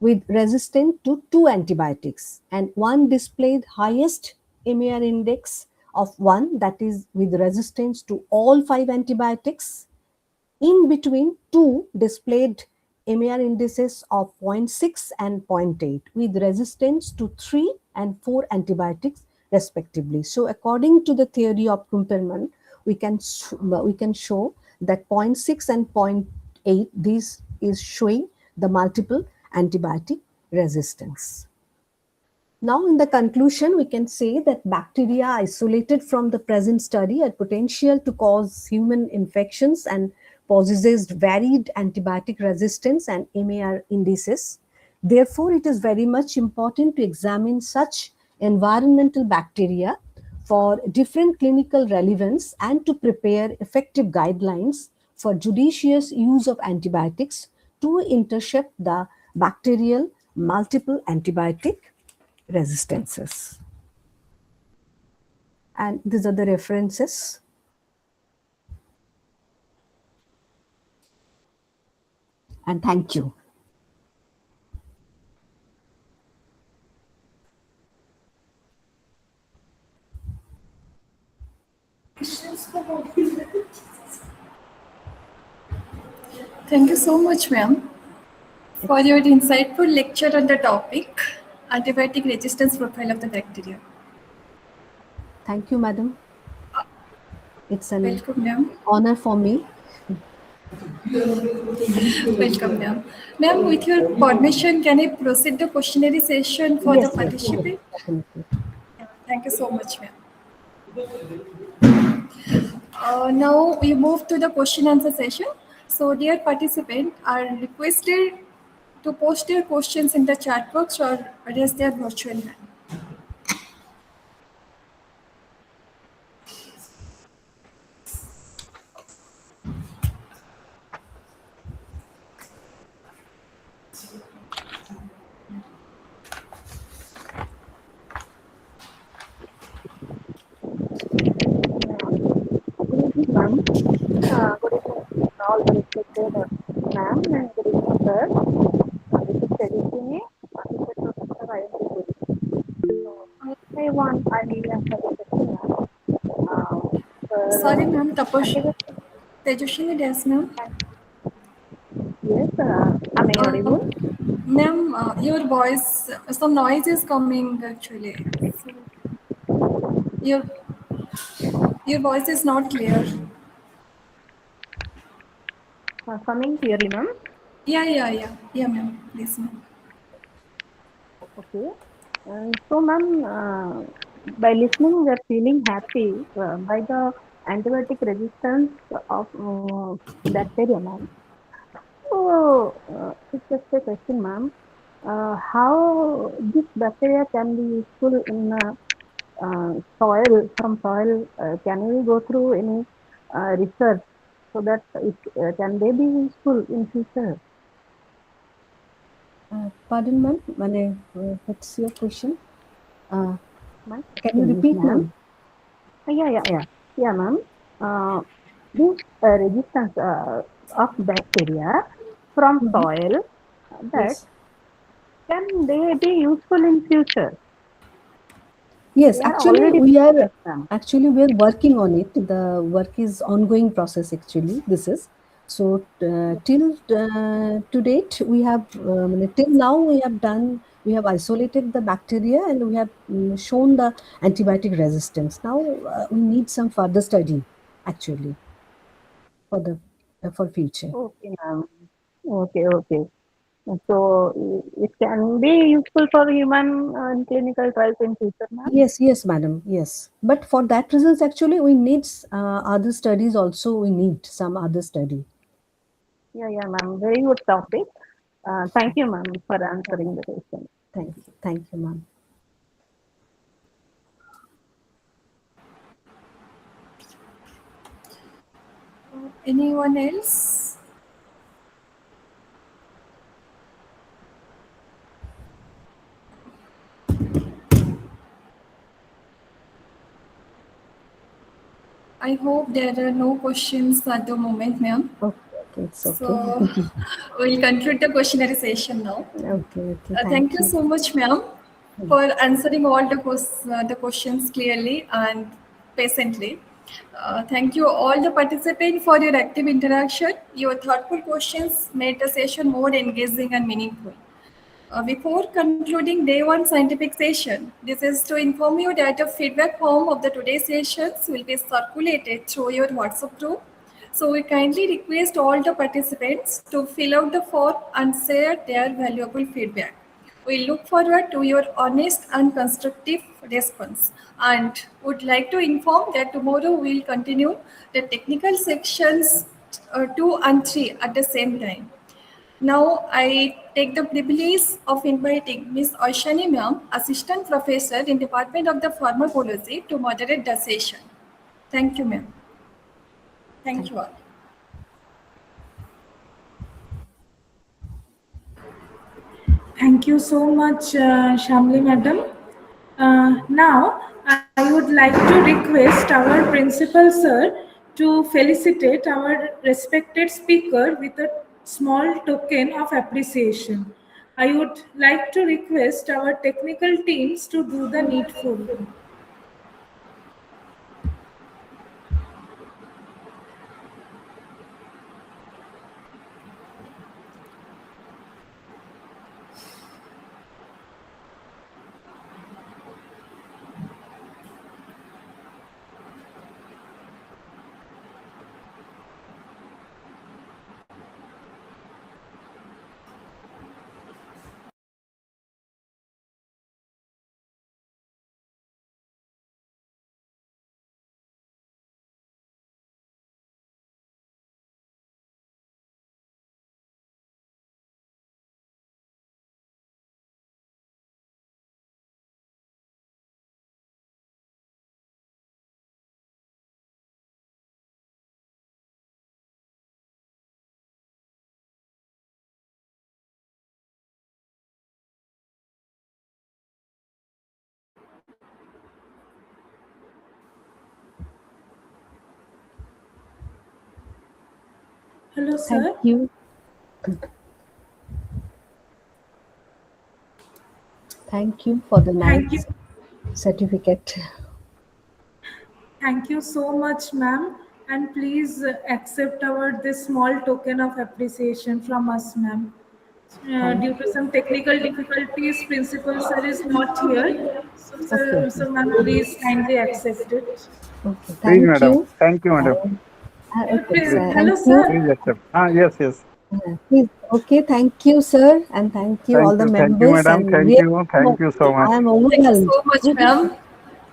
with resistance to 2 antibiotics, and 1 displayed highest MAR index of 1, that is with resistance to all 5 antibiotics. In between, 2 displayed MAR indices of 0.6 and 0.8 with resistance to 3 and 4 antibiotics respectively. So according to the theory of Kumperman, we can show that 0.6 and 0.8, this is showing the multiple antibiotic resistance. Now, in the conclusion, we can say that bacteria isolated from the present study are potential to cause human infections and possesses varied antibiotic resistance and MAR indices. Therefore, it is very much important to examine such environmental bacteria for different clinical relevance and to prepare effective guidelines for judicious use of antibiotics to intercept the bacterial multiple antibiotic resistances. And these are the references. And thank you. Thank you so much, ma'am, for your insightful lecture on the topic, antibiotic resistance profile of the bacteria. Thank you, madam. It's an Welcome, ma'am. honor for me. Welcome, ma'am. Ma'am, with your permission, can I proceed the questionnaire session for the participant? Definitely. Thank you so much, ma'am. Now we move to the question answer session. So, dear participants are requested to post their questions in the chat box or raise their virtual hand. Good evening, all the respected ma'am, and good evening, sir. This is Tejaswini, Assistant Professor IMT. So, I need answer the question, ma'am. Sorry, ma'am. Tejaswini, yes, ma'am. Yes, am I audible? Ma'am, your voice, some noise is coming actually. So your voice is not clear. Coming clearly, ma'am. Yeah, ma'am. Please, ma'am. Okay. So, ma'am, by listening, we are feeling happy by the antibiotic resistance of bacteria, ma'am. So, it's just a question, ma'am. How this bacteria can be useful in soil, from soil? Can we go through any research so that can they be useful in future? Pardon, ma'am. What's your question? My Can you question is, repeat, ma'am? ma'am? Yeah, ma'am. This resistance of bacteria from soil, that Yes. Can they be useful in future? Yes, They are actually already we are them. working on it. The work is ongoing process actually. This is so till to date we have till now we have isolated the bacteria and we have shown the antibiotic resistance. Now we need some further study actually for the for future. Okay, ma'am. Okay, okay. So it can be useful for human clinical trials in future, ma'am. Yes, yes, madam. Yes, but for that reasons, actually, we need other studies. Also, we need some other study. Yeah, yeah, ma'am. Very good topic. Thank you, ma'am, for answering the question. Thank you, ma'am. Anyone else? I hope there are no questions at the moment, ma'am. Okay, okay, it's okay. So we'll conclude the questionnaire session now. Okay, okay. Thank Thank you you. so much, ma'am, for answering all the questions clearly and patiently. Thank you all the participants for your active interaction. Your thoughtful questions made the session more engaging and meaningful. Before concluding day one scientific session, this is to inform you that the feedback form of the today's sessions will be circulated through your WhatsApp group. So we kindly request all the participants to fill out the form and share their valuable feedback. We look forward to your honest and constructive response and would like to inform that tomorrow we will continue the technical sections 2 and 3 at the same time. Now, I take the privilege of inviting Ms. Oshani Ma'am, Assistant Professor in Department of the Pharmacology, to moderate the session. Thank you, ma'am. Thank Thank you all. Thank you so much, Shamli madam. Now, I would like to request our principal sir to felicitate our respected speaker with a small token of appreciation. I would like to request our technical teams to do the needful. Hello, thank sir. you. Thank you for the Thank you. nice certificate. Thank you so much, ma'am. And please accept our this small token of appreciation from us, ma'am. Thank Due to you. some technical difficulties, principal sir is not here. So, Okay, sir, okay. so ma'am, please kindly accept it. Okay, Please, thank madam. you. Thank you, madam. And, okay, Please, sir. Hello, And you, sir. please accept. Yes, yes. please, okay, thank you, sir, and thank you all the Thank you, members. madam. And really, Thank you so much. I am Thank you overwhelmed so much, ma'am.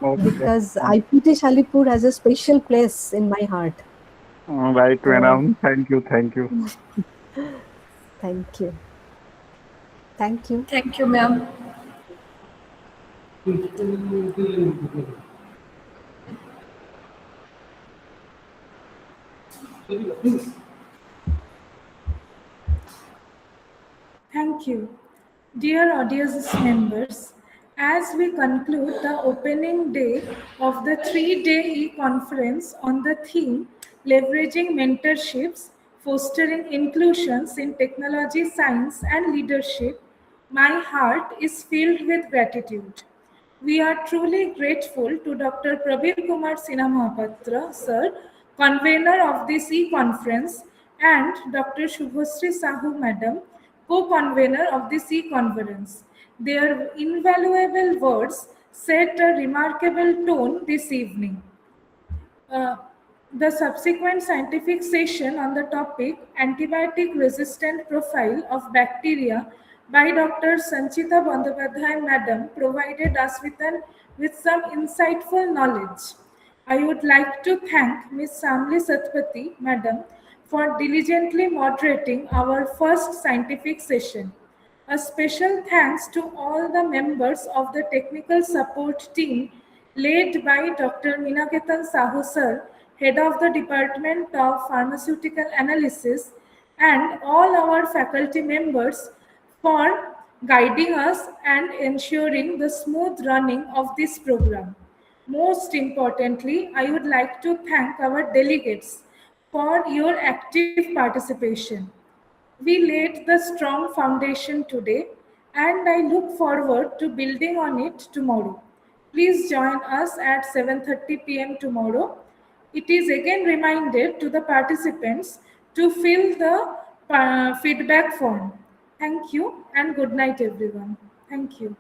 Okay. because IPT Salipur has a special place in my heart. Right, So, madam. Thank you, thank you. thank you. Thank you. Thank you, ma'am. Thank you. Dear audience members, as we conclude the opening day of the 3-day e-conference on the theme Leveraging Mentorships, Fostering Inclusions in Technology, Science and Leadership, My heart is filled with gratitude. We are truly grateful to Dr. Prabir Kumar Sinha Mahapatra, sir, convener of this e-conference, and Dr. Shubhasri Sahu, madam, co-convener of this e-conference. Their invaluable words set a remarkable tone this evening. Uh, the subsequent scientific session on the topic antibiotic resistant profile of bacteria by Dr. Sanchita Bandyopadhyay madam provided us with some insightful knowledge. I would like to thank Ms. Samli Satpathy madam for diligently moderating our first scientific session. A special thanks to all the members of the technical support team led by Dr. Minaketan Sahu sir, head of the Department of Pharmaceutical Analysis, and all our faculty members for guiding us and ensuring the smooth running of this program. Most importantly, I would like to thank our delegates for your active participation. We laid the strong foundation today, and I look forward to building on it tomorrow. Please join us at 7:30 p.m. tomorrow. It is again reminded to the participants to fill the feedback form. Thank you and good night, everyone. Thank you.